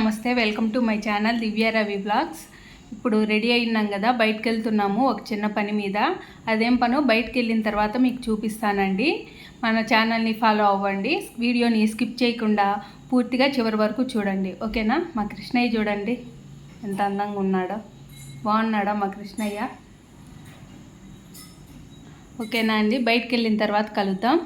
నమస్తే, welcome to my channel Divya Ravi blogs. ఇప్పుడు ready అయినాం కదా, బయటకు వెళ్తున్నాము ఒక చిన్న పని మీద. అదేం పనో బయటకు వెళ్ళిన తర్వాత మీకు చూపిస్తానండి. మన ఛానల్ని ఫాలో అవ్వండి, వీడియోని స్కిప్ చేయకుండా పూర్తిగా చివరి వరకు చూడండి, ఓకేనా? మా కృష్ణయ్య చూడండి ఎంత అందంగా ఉన్నాడో, బాగున్నాడా మా కృష్ణయ్య? ఓకేనా అండి, బయటకు వెళ్ళిన తర్వాత కలుద్దాం.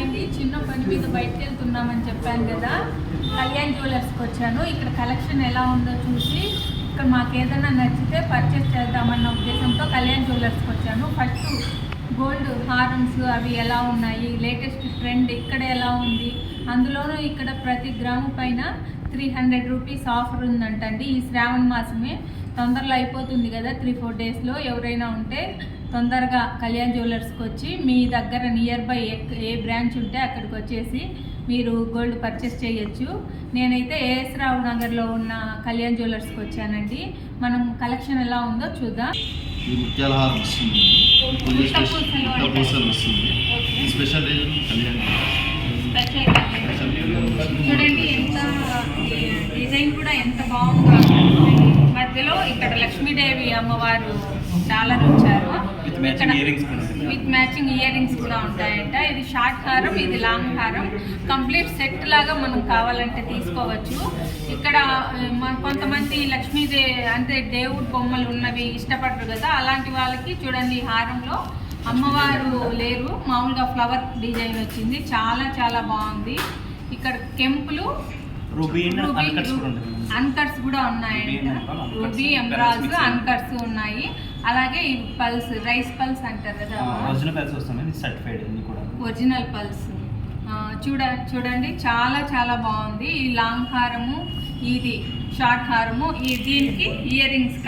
అండి, చిన్న పని మీద బయటకు వెళ్తున్నామని చెప్పాను కదా, కళ్యాణ్ జ్యువెలర్స్కి వచ్చాను. ఇక్కడ కలెక్షన్ ఎలా ఉందో చూసి ఇక్కడ మాకు ఏదైనా నచ్చితే పర్చేస్ చేద్దామన్న ఉద్దేశంతో కళ్యాణ్ జ్యువెలర్స్కి వచ్చాను. ఫస్ట్ గోల్డ్ హారమ్స్ అవి ఎలా ఉన్నాయి, లేటెస్ట్ ట్రెండ్ ఇక్కడ ఎలా ఉంది, అందులోనూ ఇక్కడ ప్రతి గ్రాము పైన 300 రూపీస్ ఆఫర్ ఉందంటండి. ఈ శ్రావణ మాసమే తొందరలో అయిపోతుంది కదా, 3-4 డేస్లో. ఎవరైనా ఉంటే తొందరగా కళ్యాణ్ జ్యువెలర్స్కి వచ్చి మీ దగ్గర నియర్ బై ఏ బ్రాంచ్ ఉంటే అక్కడికి వచ్చేసి మీరు గోల్డ్ పర్చేస్ చేయొచ్చు. నేనైతే ఏఎస్ రావు నగర్లో ఉన్న కళ్యాణ్ జ్యువెలర్స్కి వచ్చానండి. మనం కలెక్షన్ ఎలా ఉందో చూద్దాం. ఈ ముత్యాల హారం వస్తుంది, స్పెషల్ చూడండి ఎంత డిజైన్ కూడా ఎంత బాగుందో. మధ్యలో ఇక్కడ లక్ష్మీదేవి అమ్మవారు డాలర్ వచ్చారు, విత్ మ్యాచింగ్ ఇయర్ రింగ్స్ కూడా ఉంటాయంట. ఇది షార్ట్ హారం, ఇది లాంగ్ హారం. కంప్లీట్ సెట్ లాగా మనం కావాలంటే తీసుకోవచ్చు. ఇక్కడ కొంతమంది లక్ష్మీదేవి అంటే దేవుడి బొమ్మలు ఉన్నవి ఇష్టపడరు కదా, అలాంటి వాళ్ళకి చూడండి ఈ హారంలో అమ్మవారు లేరు, మామూలుగా ఫ్లవర్ డిజైన్ వచ్చింది. చాలా చాలా బాగుంది. ఇక్కడ కెంపులు అన్కట్స్ కూడా ఉన్నాయంట. రూబీ ఎంబ్రాయిడ్స్ అన్కట్స్ ఉన్నాయి. అలాగే ఈ పల్స్, రైస్ పల్స్ అంటారు కదా, ఒరిజినల్ పల్స్. చూడండి చాలా చాలా బాగుంది. ఈ లాంగ్ హారము, ఇది షార్ట్ హారము, దీనికి ear rings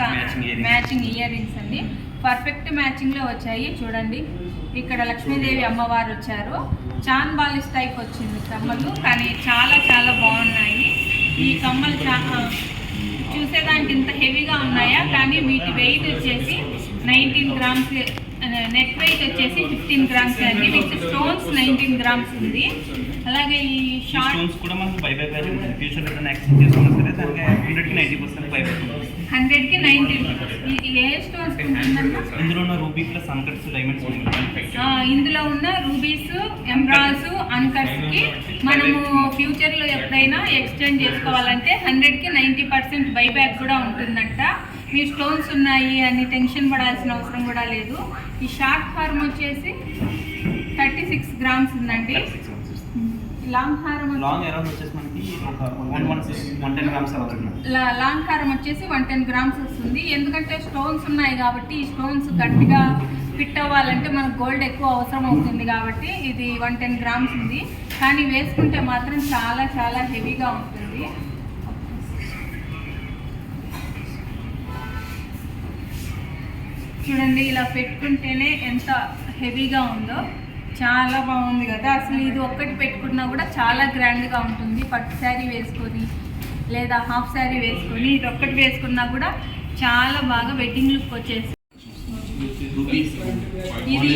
matching ear rings అండి. పర్ఫెక్ట్ మ్యాచింగ్లో వచ్చాయి. చూడండి ఇక్కడ లక్ష్మీదేవి అమ్మవారు వచ్చారు. చాన్ బాలిష్ టైప్ వచ్చింది కమ్మలు, కానీ చాలా చాలా బాగున్నాయి. ఈ కమ్మలు చూసేదానికి ఇంత హెవీగా ఉన్నాయా, కానీ వీటి వెయిట్ వచ్చేసి 19 గ్రామ్స్, నెట్ వెయిట్ వచ్చేసి 15 గ్రామ్స్ అండి. విత్ స్టోన్స్ 19 గ్రామ్స్ ఉంది. అలాగే ఈ షార్ట్ కూడా మనకు బైబ్యాక్ ఫ్యూచర్ రిటర్న్ యాక్సెప్ట్ చేసుకున్నా సరే దానికి 100కి 90% బైబ్యాక్ ఉంటుంది. 100కి 90. ఏ స్టోన్స్ ఉంటుందన్నా ఇందులో ఉన్న రూబీ ప్లస్ అన్కట్స్ డైమండ్స్ ఇందులో ఉన్న రూబీస్, ఎమరాల్డ్స్, అన్కట్స్కి మనము ఫ్యూచర్లో ఎప్పుడైనా ఎక్స్చేంజ్ చేసుకోవాలంటే 100కి 90% బైబ్యాక్ కూడా ఉంటుందంట. మీ స్టోన్స్ ఉన్నాయి అని టెన్షన్ పడాల్సిన అవసరం కూడా లేదు. ఈ షార్ట్ హారం వచ్చేసి 36 గ్రామ్స్ ఉందండి. లాంగ్ హారం వచ్చేసి మనకి 110 గ్రామ్స్ లాంగ్ హారం వచ్చేసి 110 గ్రామ్స్ వస్తుంది. ఎందుకంటే స్టోన్స్ ఉన్నాయి కాబట్టి ఈ స్టోన్స్ గట్టిగా ఫిట్ అవ్వాలంటే మనకు గోల్డ్ ఎక్కువ అవసరం అవుతుంది కాబట్టి ఇది 110 గ్రామ్స్ ఉంది. కానీ వేసుకుంటే మాత్రం చాలా చాలా హెవీగా ఉంటుంది. చూడండి ఇలా పెట్టుకుంటేనే ఎంత హెవీగా ఉందో, చాలా బాగుంది కదా. అసలు ఇది ఒక్కటి పెట్టుకున్నా కూడా చాలా గ్రాండ్గా ఉంటుంది. పట్టు శారీ వేసుకొని లేదా హాఫ్ శారీ వేసుకొని ఇది ఒక్కటి వేసుకున్నా కూడా చాలా బాగా వెడ్డింగ్ లుక్ వచ్చేసి.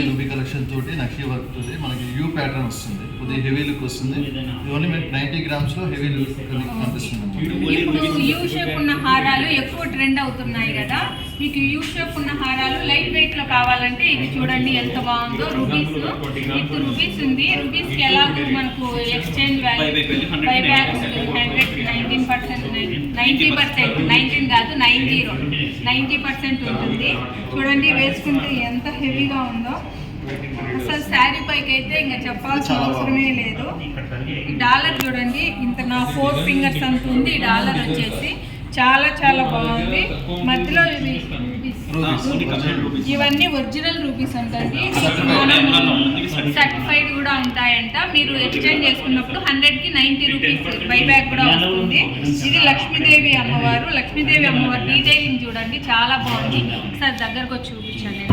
రూబీ కలెక్షన్ తోటి నక్షి వర్క్ తోటి మనకి యూ ప్యాటర్న్ వస్తుంది, కొద్దిగా హెవీ లుక్ వస్తుంది. ఇది ఓన్లీ 90 గ్రామ్స్లో హెవీ లుక్ కనిపిస్తుంది. ఇప్పుడు యూ షేప్ ఉన్న హారాలు ఎక్కువ ట్రెండ్ అవుతున్నాయి కదా, మీకు యూ షేప్ ఉన్న హారాలు లైట్ వెయిట్లో కావాలంటే ఇది చూడండి ఎంత బాగుందో. రూబీస్ విత్ రూబీస్ ఉంది. రూబీస్కి ఎలాగో మనకు ఎక్స్చేంజ్ బైబ్యాక్ ఉంటుంది. 100% 90%, 19 కాదు 90% ఉంటుంది. చూడండి వేసుకుంటే ఎంత హెవీగా ఉందో. అసలు శారీ పైకి అయితే ఇంకా చెప్పాల్సిన అవసరమే లేదు. ఈ డాలర్ చూడండి ఇంత, నా 4 ఫింగర్స్ అంత ఉంది. ఈ డాలర్ వచ్చేసి చాలా చాలా బాగుంది. మధ్యలో ఇవన్నీ ఒరిజినల్ రూపీస్ అంటండి, సర్టిఫైడ్ కూడా ఉంటాయంట. మీరు ఎక్స్చేంజ్ చేసుకున్నప్పుడు 100కి 90 రూపీస్ బైబ్యాక్ కూడా వస్తుంది. ఇది లక్ష్మీదేవి అమ్మవారు. లక్ష్మీదేవి అమ్మవారు డీటెయిలింగ్ చూడండి చాలా బాగుంది. ఒకసారి దగ్గరకు వచ్చి చూపించండి.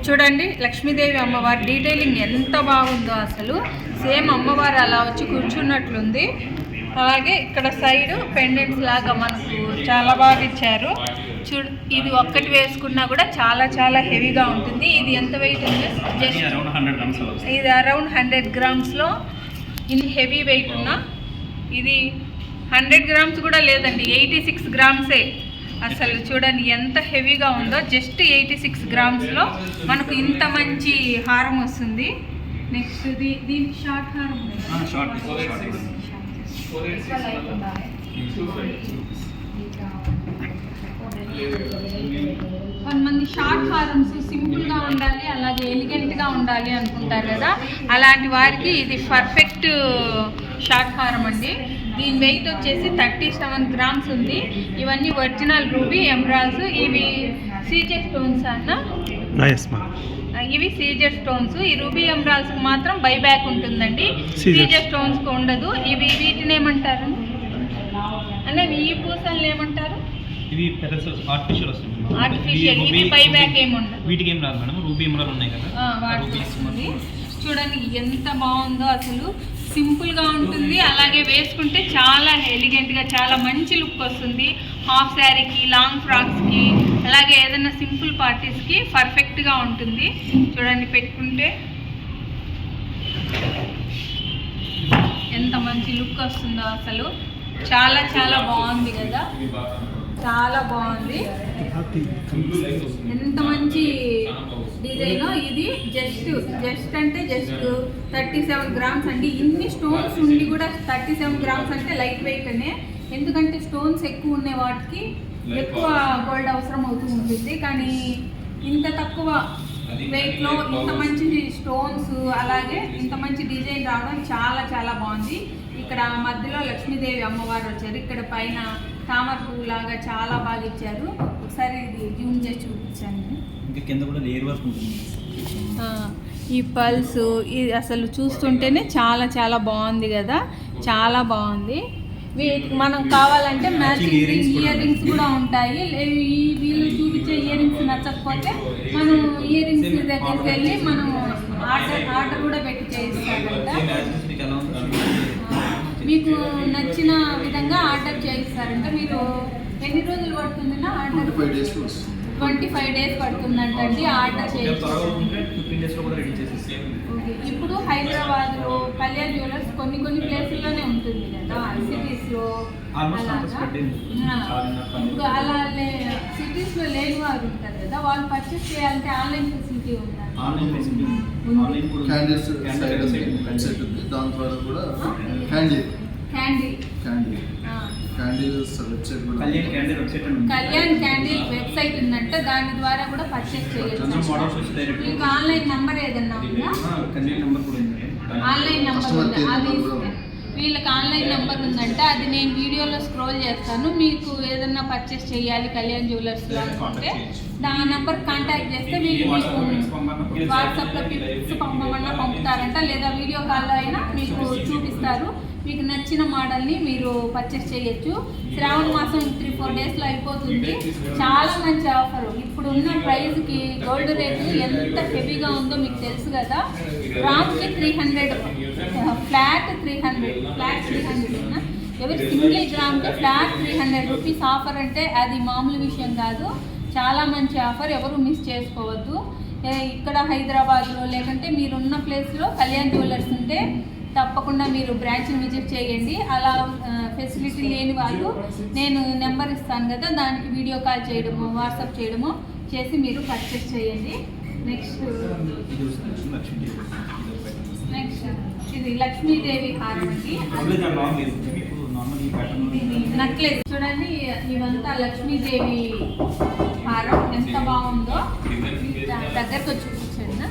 చూడండి లక్ష్మీదేవి అమ్మవారి డీటెయిలింగ్ ఎంత బాగుందో. అసలు సేమ్ అమ్మవారు అలా వచ్చి కూర్చున్నట్లుంది. అలాగే ఇక్కడ సైడ్ పెండెంట్స్ లాగా మనకు చాలా బాగా ఇచ్చారు. చూడు, ఇది ఒక్కటి వేసుకున్నా కూడా చాలా చాలా హెవీగా ఉంటుంది. ఇది ఎంత వెయిట్ ఉంది? జస్ట్ ఇది అరౌండ్ 100 గ్రామ్స్లో ఇది హెవీ వెయిట్ ఉన్న, ఇది 100 గ్రామ్స్ కూడా లేదండి, 86 గ్రామ్సే. అసలు చూడండి ఎంత హెవీగా ఉందో. జస్ట్ 86 గ్రామ్స్లో మనకు ఇంత మంచి హారం వస్తుంది. నెక్స్ట్ దీనికి షార్ట్ హారం కొంతమంది షార్ట్ హారమ్స్ సింపుల్గా ఉండాలి, అలాగే ఎలిగెంట్గా ఉండాలి అనుకుంటారు కదా, అలాంటి వారికి ఇది పర్ఫెక్ట్ షార్ట్ హారం అండి. దీని వెయిట్ వచ్చేసి 37 గ్రామ్స్ ఉంది. ఇవన్నీ ఒరిజినల్ రూబీ ఎమరాల్డ్స్. ఇవి సీజెడ్ స్టోన్స్ అన్న, ఇవి సీజెడ్ స్టోన్స్. ఈ రూబీ ఎమరాల్డ్స్కి మాత్రం బైబ్యాక్ ఉంటుందండి, సీజెడ్ స్టోన్స్కి ఉండదు. ఇవి వీటిని ఏమంటారు అంటే ఈ పూసలు ఏమంటారు? ఇవి ఆర్టిఫిషియల్ వస్తుంది. ఆర్టిఫిషియల్. ఇవి బైబ్యాక్ ఏమి ఉండదు. వీటికి ఏం రాదు మేడం, రూబీ ఎమరాల్డ్ ఉన్నాయి కదా, వాటికి వస్తుంది. చూడండి ఎంత బాగుందో, అసలు సింపుల్గా ఉంటుంది, అలాగే వేసుకుంటే చాలా ఎలిగెంట్గా చాలా మంచి లుక్ వస్తుంది. హాఫ్ శారీకి, లాంగ్ ఫ్రాక్స్కి, అలాగే ఏదైనా సింపుల్ పార్టీస్కి పర్ఫెక్ట్గా ఉంటుంది. చూడండి పెట్టుకుంటే ఎంత మంచి లుక్ వస్తుందో, అసలు చాలా చాలా బాగుంది కదా, చాలా బాగుంది. ఎంత మంచి డిజైన్. ఇది జస్ట్ అంటే జస్ట్ 37 గ్రామ్స్ అండి. ఇన్ని స్టోన్స్ ఉండి కూడా 37 గ్రామ్స్ అంటే లైట్ వెయిట్ అనే, ఎందుకంటే స్టోన్స్ ఎక్కువ ఉండే వాటికి ఎక్కువ గోల్డ్ అవసరం అవుతూ ఉంటుంది. కానీ ఇంత తక్కువ వెయిట్లో ఇంత మంచి స్టోన్స్, అలాగే ఇంత మంచి డిజైన్ రావడం చాలా చాలా బాగుంది. ఇక్కడ మధ్యలో లక్ష్మీదేవి అమ్మవారు వచ్చారు, ఇక్కడ పైన తామర పువ్వు లాగా చాలా బాగా ఇచ్చారు. ఒకసారి ఇది జూమ్ చేసి చూపించాను. కింద కూడా లేయర్ వర్క్ ఉంటుంది. ఈ పల్స్ ఇది అసలు చూస్తుంటేనే చాలా చాలా బాగుంది కదా, చాలా బాగుంది. వీటికి మనం కావాలంటే మ్యాచింగ్ ఇయర్ రింగ్స్ కూడా ఉంటాయి. వీళ్ళు చూపించే ఇయర్ రింగ్స్ నచ్చకపోతే మనం ఇయర్ రింగ్స్ దగ్గరికి వెళ్ళి మనం ఆర్డర్ కూడా పెట్టి చేయిస్తారంట. మీకు నచ్చిన విధంగా ఆర్డర్ చేయిస్తారంట. మీరు ఎన్ని రోజులు పడుతుందినా ఆర్డర్? 25 డేస్ పడుతుందంటండి ఆర్డర్ చేయించాలి. ఇప్పుడు హైదరాబాద్లో కళ్యాణ్ జ్యువెలర్స్ కొన్ని ప్లేసుల్లోనే ఉంటుంది కదా, సిటీస్లో. ఇప్పుడు అలా సిటీస్లో లేని వారు ఉంటారు కదా, వాళ్ళు పర్చేస్ చేయాలంటే ఆన్లైన్ ఫెసిలిటీ ఉందా? దాని ద్వారా కూడా కళ్యాణ్ క్యాండిల్ వెబ్సైట్ ఉందంట, దాని ద్వారా కూడా పర్చేస్ చేయొచ్చు. మీకు ఆన్లైన్ నంబర్ ఏదన్నా ఉందా? ఆన్లైన్ నంబర్ ఉందా? అది వీళ్ళకి ఆన్లైన్ నెంబర్ ఉందంట, అది నేను వీడియోలో స్క్రోల్ చేస్తాను. మీకు ఏదన్నా పర్చేస్ చేయాలి కళ్యాణ్ జ్యువెలర్స్లో అనుకుంటే దాని నెంబర్ కాంటాక్ట్ చేస్తే వీళ్ళు మీకు వాట్సాప్లో పిక్స్ పంపమన్నా పంపుతారంట, లేదా వీడియో కాల్లో అయినా మీకు చూపిస్తారు. మీకు నచ్చిన మోడల్ని మీరు పర్చేస్ చేయొచ్చు. శ్రావణ మాసం 3-4 డేస్లో అయిపోతుంది. చాలా మంచి ఆఫర్. ఇప్పుడు ఉన్న ప్రైస్కి గోల్డ్ రేటు ఎంత హెవీగా ఉందో మీకు తెలుసు కదా. గ్రామ్కి 300, ఫ్లాట్ 300 ఉన్నా ఎవరి సింగిల్ గ్రామ్కి ఫ్లాట్ 300 రూపీస్ ఆఫర్ అంటే అది మామూలు విషయం కాదు. చాలా మంచి ఆఫర్, ఎవరు మిస్ చేసుకోవద్దు. ఇక్కడ హైదరాబాద్లో లేకంటే మీరున్న ప్లేస్లో కళ్యాణ్ జ్యువెలర్స్ ఉంటే తప్పకుండా మీరు బ్రాంచ్ని విజిట్ చేయండి. అలా ఫెసిలిటీ లేని వాళ్ళు నేను నెంబర్ ఇస్తాను కదా, దానికి వీడియో కాల్ చేయడము, వాట్సాప్ చేయడము చేసి మీరు పర్చేస్ చేయండి. నెక్స్ట్ ఇది లక్ష్మీదేవి హారం అండి, నక్లెస్. చూడండి ఇవంతా లక్ష్మీదేవి హారం ఎంత బాగుందో, దగ్గరకు వచ్చి చూపించండి.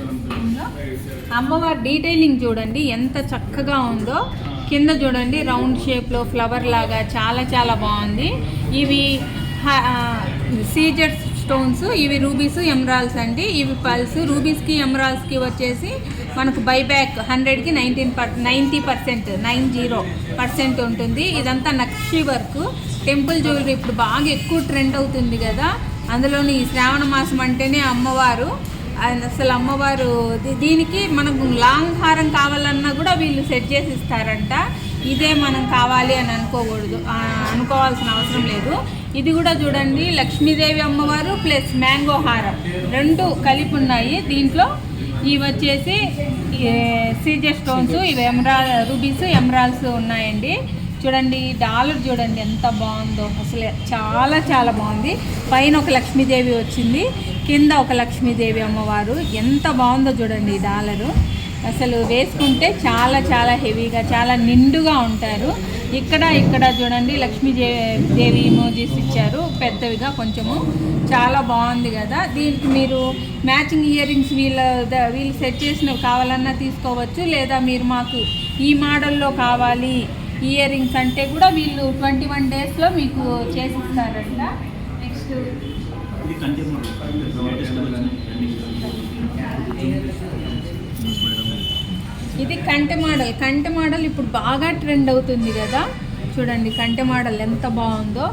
అమ్మవారి డీటెయిలింగ్ చూడండి ఎంత చక్కగా ఉందో. కింద చూడండి రౌండ్ షేప్లో ఫ్లవర్ లాగా చాలా చాలా బాగుంది. ఇవి సీజెడ్ స్టోన్స్, ఇవి రూబీస్ ఎమరాల్డ్స్ అండి. ఇవి పల్స్. రూబీస్కి ఎమరాల్డ్స్కి వచ్చేసి మనకు బైబ్యాక్ 100కి 90% ఉంటుంది. ఇదంతా నక్షి వర్క్. టెంపుల్ జ్యువెలరీ ఇప్పుడు బాగా ఎక్కువ ట్రెండ్ అవుతుంది కదా, అందులోని ఈ శ్రావణ మాసం అంటేనే అమ్మవారు. అసలు అమ్మవారు దీనికి మనకు లాంగ్ హారం కావాలన్నా కూడా వీళ్ళు సెట్ చేసి ఇస్తారంట. ఇదే మనం కావాలి అని అనుకోకూడదు, అనుకోవాల్సిన అవసరం లేదు. ఇది కూడా చూడండి, లక్ష్మీదేవి అమ్మవారు ప్లస్ మ్యాంగో హారం రెండు కలిపి ఉన్నాయి. దీంట్లో ఇవి వచ్చేసి సీజర్ స్టోన్స్, ఇవి రూబీస్ ఎమరాల్డ్స్ ఉన్నాయండి. చూడండి డాలర్ చూడండి ఎంత బాగుందో, అసలు చాలా చాలా బాగుంది. పైన ఒక లక్ష్మీదేవి వచ్చింది, కింద ఒక లక్ష్మీదేవి అమ్మవారు, ఎంత బాగుందో చూడండి ఈ డాలరు. అసలు వేసుకుంటే చాలా చాలా హెవీగా చాలా నిండుగా ఉంటారు. ఇక్కడ చూడండి లక్ష్మీదేవి ఇమోజీస్ ఇచ్చారు పెద్దవిగా కొంచెము, చాలా బాగుంది కదా. దీనికి మీరు మ్యాచింగ్ ఇయర్ రింగ్స్ వీళ్ళు సెట్ చేసినవి కావాలన్నా తీసుకోవచ్చు, లేదా మీరు మాకు ఈ మోడల్లో కావాలి ఇయర్ రింగ్స్ అంటే కూడా వీళ్ళు 21 డేస్లో మీకు చేసిస్తారంట. నెక్స్ట్ ఇది కంటె మోడల్ ఇప్పుడు బాగా ట్రెండ్ అవుతుంది కదా. చూడండి కంటె మోడల్ ఎంత బాగుందో.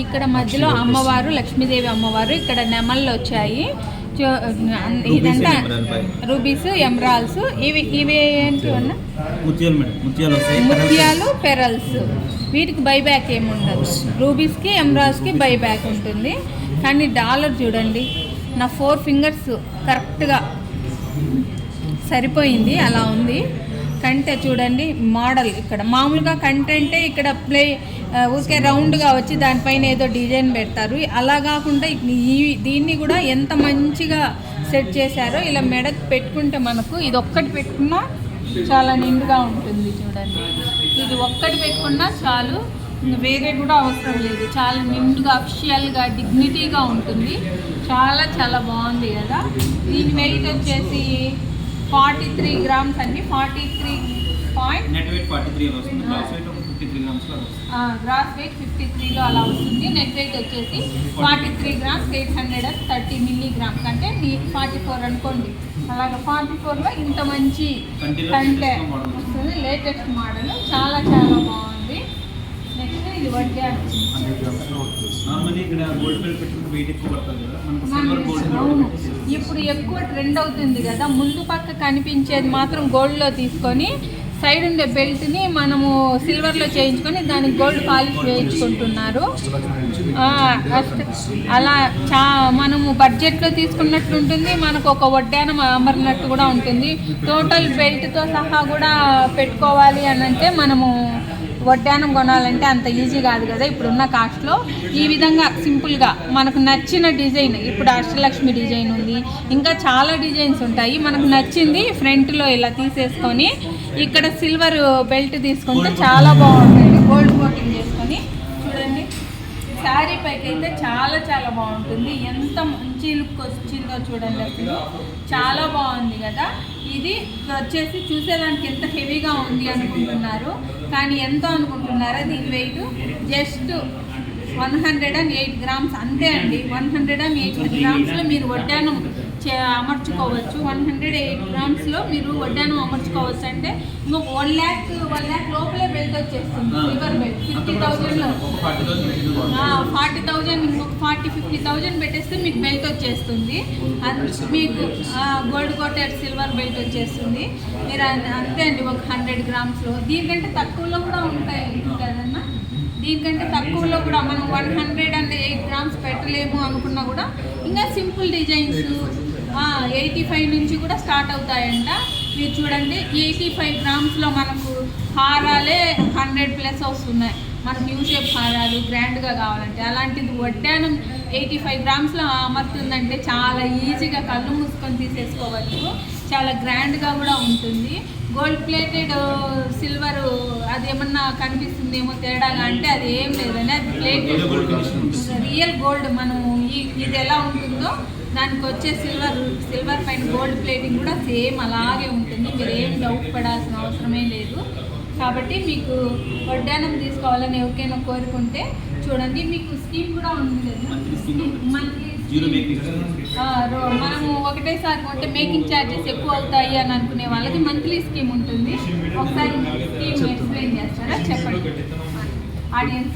ఇక్కడ మధ్యలో అమ్మవారు లక్ష్మీదేవి అమ్మవారు, ఇక్కడ నెమళ్ళు వచ్చాయి. ఇదంతా రూబీస్ ఎమరాల్డ్స్. ఇవి ఏంటి అన్న? ముత్యాలు పెరల్స్. వీటికి బైబ్యాక్ ఏమి ఉండదు. రూబీస్కి ఎమరాల్డ్స్కి బైబ్యాక్ ఉంటుంది. కానీ డాలర్ చూడండి, నా 4 ఫింగర్స్ కరెక్ట్గా సరిపోయింది అలా ఉంది. కంటె చూడండి మోడల్, ఇక్కడ మామూలుగా కంటె అంటే ఇక్కడ ఊరికే రౌండ్గా వచ్చి దానిపైన ఏదో డిజైన్ పెడతారు, అలా కాకుండా దీన్ని కూడా ఎంత మంచిగా సెట్ చేశారో. ఇలా మెడకు పెట్టుకుంటే మనకు ఇది ఒక్కటి పెట్టుకున్నా చాలా నిండుగా ఉంటుంది. చూడండి ఇది ఒక్కటి పెట్టుకున్నా చాలు, వేరే కూడా అవసరం లేదు. చాలా నిండుగా అఫిషియల్గా డిగ్నిటీగా ఉంటుంది. చాలా చాలా బాగుంది కదా. దీని వెయిట్ వచ్చేసి 43 గ్రామ్స్ అండి. 43 నెట్ వెయిట్ 43 వస్తుంది. గ్రాస్ వెయిట్ 53లో అలా వస్తుంది. నెట్ వెయిట్ వచ్చేసి 43 గ్రామ్స్ 830 మిల్లీగ్రామ్స్, అంటే మీకు 44 అనుకోండి. అలాగే 44లో ఇంత మంచి కంటే వస్తుంది. లేటెస్ట్ మోడల్, చాలా చాలా బాగుంది. నెక్స్ట్ ఇది వడ్డానం. అవును, ఇప్పుడు ఎక్కువ ట్రెండ్ అవుతుంది కదా. ముందు పక్క కనిపించేది మాత్రం గోల్డ్లో తీసుకొని సైడ్ ఉండే బెల్ట్ని మనము సిల్వర్లో చేయించుకొని దానికి గోల్డ్ పాలిష్ వేయించుకుంటున్నారు. అలా మనము బడ్జెట్లో తీసుకున్నట్లు ఉంటుంది, మనకు ఒక వడ్డానం అమరినట్టు కూడా ఉంటుంది. టోటల్ బెల్ట్తో సహా కూడా పెట్టుకోవాలి అని అంటే మనము వడ్డానం కొనాలంటే అంత ఈజీ కాదు కదా ఇప్పుడున్న కాస్ట్లో. ఈ విధంగా సింపుల్గా మనకు నచ్చిన డిజైన్, ఇప్పుడు అష్టలక్ష్మి డిజైన్ ఉంది, ఇంకా చాలా డిజైన్స్ ఉంటాయి. మనకు నచ్చింది ఫ్రంట్లో ఇలా తీసేసుకొని ఇక్కడ సిల్వర్ బెల్ట్ తీసుకుంటే చాలా బాగుంటుంది. గోల్డ్ కోటింగ్ చేసుకొని చూడండి, శారీ పైకి అయితే చాలా చాలా బాగుంటుంది. ఎంత మంచి లుక్ వచ్చిందో చూడండి, అసలు చాలా బాగుంది కదా. ఇది వచ్చేసి చూసేదానికి ఎంత హెవీగా ఉంది అనుకుంటున్నారు, కానీ ఎంతో అనుకుంటున్నారా? దీని వెయిట్ జస్ట్ 108 గ్రామ్స్ అంతే అండి. 108 గ్రామ్స్లో మీరు వడ్డానం అమర్చుకోవచ్చు. 108 గ్రామ్స్లో మీరు వడ్డానం అమర్చుకోవచ్చు. అంటే ఇంకొక 1 lakh లోపలే బెల్ట్ వచ్చేస్తుంది. సిల్వర్ బెల్ట్ 50,000లో 40,000, ఇంకొక 40-50,000 పెట్టేస్తే మీకు బెల్ట్ వచ్చేస్తుంది. మీకు గోల్డ్ కోటెడ్ సిల్వర్ బెల్ట్ వచ్చేస్తుంది. మీరు అంతే అండి, ఒక 100 గ్రామ్స్లో. దీనికంటే తక్కువలో కూడా ఉంటాయి కదన్నా. దీనికంటే తక్కువలో కూడా మనం 108 గ్రామ్స్ పెట్టలేము అనుకున్నా కూడా ఇంకా సింపుల్ డిజైన్స్ 85 నుంచి కూడా స్టార్ట్ అవుతాయంట. మీరు చూడండి 85 గ్రామ్స్లో మనకు హారాలే 100+ వస్తున్నాయి. మనకు యూ షేప్ హారాలు గ్రాండ్గా కావాలంటే. అలాంటిది వడ్డానం 85 గ్రామ్స్లో అమర్తుందంటే చాలా ఈజీగా కళ్ళు మూసుకొని తీసేసుకోవచ్చు. చాలా గ్రాండ్గా కూడా ఉంటుంది. గోల్డ్ ప్లేటెడ్ సిల్వర్ అదేమన్నా కనిపిస్తుందేమో తేడాగా అంటే అది ఏం లేదండి, అది ప్లేటెడ్ రియల్ గోల్డ్. మనం ఇది ఎలా ఉంటుందో దానికి వచ్చే సిల్వర్ పైన గోల్డ్ ప్లేటింగ్ కూడా సేమ్ అలాగే ఉంటుంది. మీరు ఏం డౌట్ పడాల్సిన అవసరమే లేదు. కాబట్టి మీకు వడ్డానం తీసుకోవాలని ఎవరికైనా కోరుకుంటే చూడండి, మీకు స్కీమ్ కూడా ఉంది కదా, మంత్లీ మనము ఒకటేసారి కొంటే మేకింగ్ ఛార్జెస్ ఎక్కువ అవుతాయి అని అనుకునే వాళ్ళకి మంత్లీ స్కీమ్ ఉంటుంది. ఒకసారి స్కీమ్ ఎక్స్ప్లెయిన్ చేస్తారా? చెప్పండి. ఆడియన్స్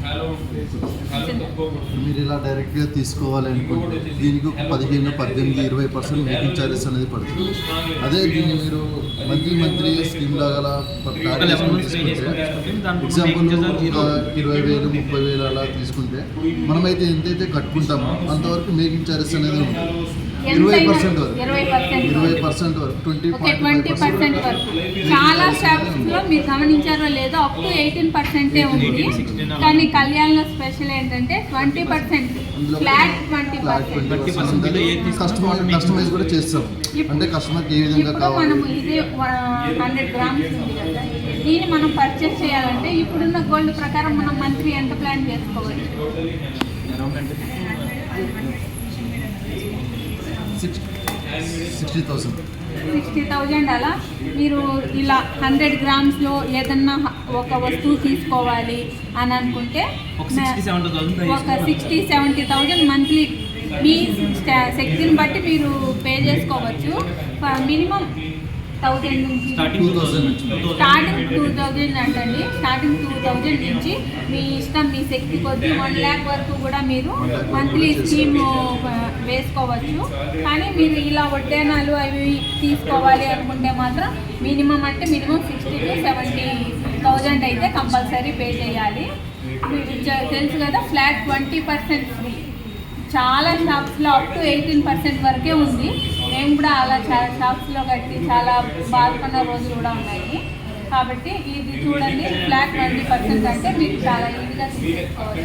మీరు ఇలా డైరెక్ట్గా తీసుకోవాలి అనుకుంటే దీనికి ఒక 15, 18, 20% మేకింగ్ ఛార్జెస్ అనేది పడుతుంది. అదే దీన్ని మీరు మంత్లీ స్కీమ్ లాగా ఎగ్జాంపుల్ 20,000, 30,000 అలా తీసుకుంటే మనమైతే ఎంతైతే కట్టుకుంటామో అంతవరకు మేకింగ్ ఛార్జెస్ అనేది ఉంటుంది. 20% వరకు 20% వరకు 20% వరకు చాలా షాప్స్లో మీరు గమనించారో లేదో అప్ టు 18% ఉంది. కానీ కళ్యాణ్లో స్పెషల్ ఏంటంటే 20% ఫ్లాట్ 20%. కస్టమైజ్ కూడా చేస్తాం. అంటే కస్టమర్కి ఏ విధంగా ఇప్పుడు కావాలి. మనం ఇది 100 గ్రామ్స్ ఉంది కదా, దీన్ని మనం పర్చేస్ చేయాలంటే ఇప్పుడున్న గోల్డ్ ప్రకారం మనం మంత్లీ ఎంత ప్లాన్ చేసుకోవచ్చు? 60,000 అలా. మీరు ఇలా 100 గ్రామ్స్లో ఏదన్నా ఒక వస్తువు తీసుకోవాలి అని అనుకుంటే ఒక 60-70,000 మంత్లీ మీ శక్తిని బట్టి మీరు పే చేసుకోవచ్చు. మినిమం 1,000 నుంచి స్టార్టింగ్ 2,000 అంటండి. స్టార్టింగ్ 2,000 నుంచి మీ ఇష్టం, మీ శక్తి కొద్దీ 1 lakh వరకు కూడా మీరు మంత్లీ స్కీమ్ వేసుకోవచ్చు. కానీ మీరు ఇలా వడ్డేనాలు అవి తీసుకోవాలి అనుకుంటే మాత్రం మినిమం 60,000-70,000 అయితే కంపల్సరీ పే చేయాలి. మీకు తెలుసు కదా, ఫ్లాట్ 20% ఫ్రీ. చాలా షాప్స్లో అప్ టు 18% వరకే ఉంది. మేము కూడా అలా చాలా షాప్స్లో కట్టి చాలా బాధపడిన రోజులు కూడా ఉన్నాయి. కాబట్టి ఇది చూడండి, ఫ్లాట్ 20% అంటే మీకు చాలా ఈజీగా తీసుకోవచ్చు.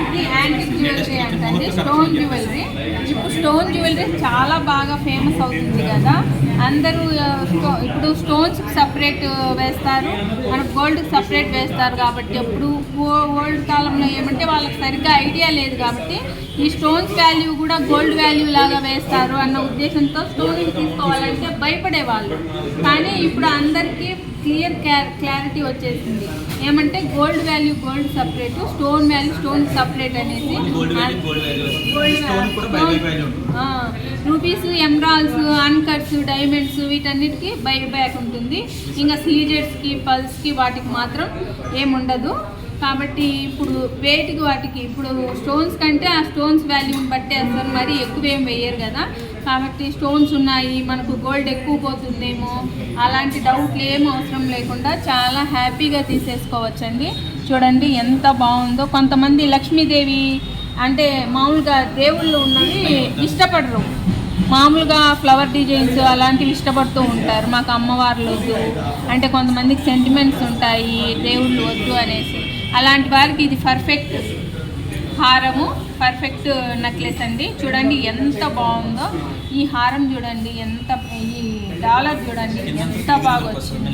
ఇది యాంటిక్ జ్యువెలరీ అంటండి, స్టోన్ జ్యువెలరీ. ఇప్పుడు స్టోన్ జ్యువెలరీ చాలా బాగా ఫేమస్ అవుతుంది కదా. అందరూ ఇప్పుడు స్టోన్స్ సపరేట్ వేస్తారు, మనకు గోల్డ్ సపరేట్ వేస్తారు. కాబట్టి ఎప్పుడు ఓల్డ్ కాలంలో ఏమంటే వాళ్ళకి సరిగ్గా ఐడియా లేదు కాబట్టి ఈ స్టోన్స్ వాల్యూ కూడా గోల్డ్ వాల్యూ లాగా వేస్తారు అన్న ఉద్దేశంతో స్టోన్ తీసుకోవాలంటే భయపడేవాళ్ళు. కానీ ఇప్పుడు అందరికీ క్లారిటీ వచ్చేసింది. ఏమంటే gold value gold separate, stone value stone separate అనేసి. రూపీస్, ఎమరాల్డ్స్, అన్కట్స్, డైమండ్స్ వీటన్నిటికీ బైబ్యాక్ ఉంటుంది. ఇంకా సీజెట్స్కి, పల్స్కి వాటికి మాత్రం ఏముండదు. కాబట్టి ఇప్పుడు వెయిట్కి వాటికి ఇప్పుడు స్టోన్స్ కంటే ఆ స్టోన్స్ వాల్యూని బట్టి అసలు మరీ ఎక్కువ ఏం వేయరు కదా. కాబట్టి స్టోన్స్ ఉన్నాయి, మనకు గోల్డ్ ఎక్కువ పోతుందేమో అలాంటి డౌట్లు ఏం అవసరం లేకుండా చాలా హ్యాపీగా తీసేసుకోవచ్చండి. చూడండి ఎంత బాగుందో. కొంతమంది లక్ష్మీదేవి అంటే మామూలుగా దేవుళ్ళు ఉన్నవి ఇష్టపడరు, మామూలుగా ఫ్లవర్ డిజైన్స్ అలాంటివి ఇష్టపడుతూ ఉంటారు. మాకు అమ్మవార్లు వద్దు అంటే కొంతమందికి సెంటిమెంట్స్ ఉంటాయి, దేవుళ్ళు వద్దు అనేసి. అలాంటి వారికి ఇది పర్ఫెక్ట్ హారము, పర్ఫెక్ట్ నెక్లెస్ అండి. చూడండి ఎంత బాగుందో ఈ హారం. చూడండి ఎంత, ఈ డాలర్ చూడండి ఎంత బాగా వచ్చింది.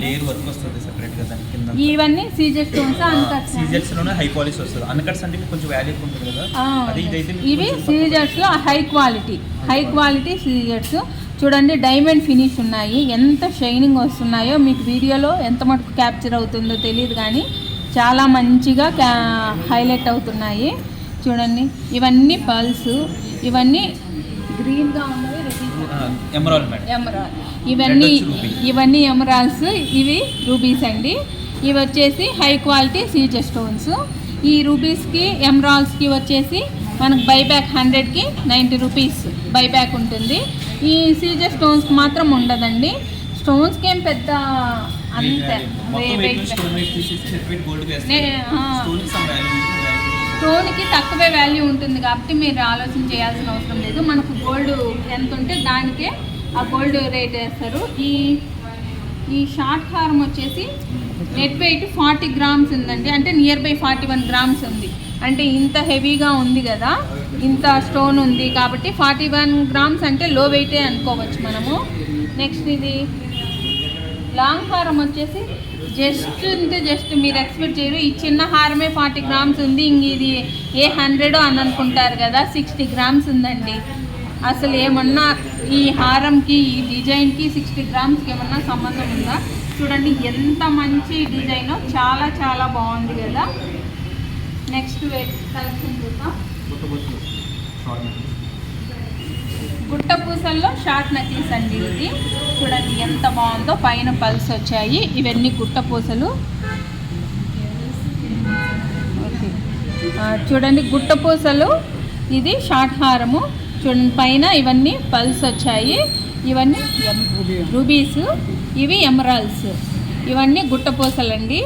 ఇవన్నీ సీజెడ్ స్టోన్స్, అన్కట్స్. సీజెడ్స్ లోనే హై క్వాలిటీ వస్తుంది. అన్కట్స్ అంటే కొంచెం వాల్యూ ఉంటుంది కదా, అది ఇదైతే ఇవి సీజెడ్స్ లో హై క్వాలిటీ సీజెడ్స్. చూడండి డైమండ్ ఫినిష్ ఉన్నాయి, ఎంత షైనింగ్ వస్తున్నాయో. మీకు వీడియోలో ఎంత మటుకు క్యాప్చర్ అవుతుందో తెలియదు కానీ చాలా మంచిగా హైలైట్ అవుతున్నాయి. చూడండి ఇవన్నీ పల్స్, ఇవన్నీ గ్రీన్గా ఉన్నవి ఎమరాల్డ్. ఇవన్నీ ఎమరాల్డ్స్, ఇవి రూబీస్ అండి. ఇవి వచ్చేసి హై క్వాలిటీ సీజర్ స్టోన్స్. ఈ రూబీస్కి, ఎమరాల్డ్స్కి వచ్చేసి మనకు బైబ్యాక్ 100కి 90 రూపీస్ బైబ్యాక్ ఉంటుంది. ఈ సీజర్ స్టోన్స్కి మాత్రం ఉండదండి. స్టోన్స్కి ఏం పెద్ద అంతే స్టోన్కి తక్కువే వాల్యూ ఉంటుంది కాబట్టి మీరు ఆలోచన చేయాల్సిన అవసరం లేదు. మనకు గోల్డ్ ఎంత ఉంటే దానికే ఆ గోల్డ్ రేట్ వేస్తారు. ఈ షార్ట్ హారం వచ్చేసి నెట్ వెయిట్ 40 గ్రామ్స్ ఉందండి, అంటే నియర్ బై 41 గ్రామ్స్ ఉంది. అంటే ఇంత హెవీగా ఉంది కదా, ఇంత స్టోన్ ఉంది కాబట్టి 41 గ్రామ్స్ అంటే లో వెయిటే అనుకోవచ్చు మనము. నెక్స్ట్ ఇది లాంగ్ హారం వచ్చేసి జస్ట్ మీరు ఎక్స్పెక్ట్ చేయరు, ఈ చిన్న హారమే 40 గ్రామ్స్ ఉంది, ఇంక ఇది ఏ 100 అని అనుకుంటారు కదా, 60 గ్రామ్స్ ఉందండి. అసలు ఏమన్నా ఈ హారంకి, ఈ డిజైన్కి 60 గ్రామ్స్కి ఏమన్నా సంబంధం ఉందా? చూడండి ఎంత మంచి డిజైన్, చాలా చాలా బాగుంది కదా. నెక్స్ట్ కలెక్షన్ చూద్దాం. గుట్ట పూసల్లో షార్ట్ నెక్లెస్ అండి ఇది. చూడండి ఎంత బాగుందో, పైన పల్స్ వచ్చాయి. ఇవన్నీ గుట్టపూసలు. ఓకే, చూడండి గుట్టపూసలు. ఇది షార్ట్ హారము చూడండి, పైన ఇవన్నీ పల్స్ వచ్చాయి. ఇవన్నీ రూబీస్, ఇవి ఎమరాల్డ్స్. ఇవన్నీ గుట్టపూసలండి.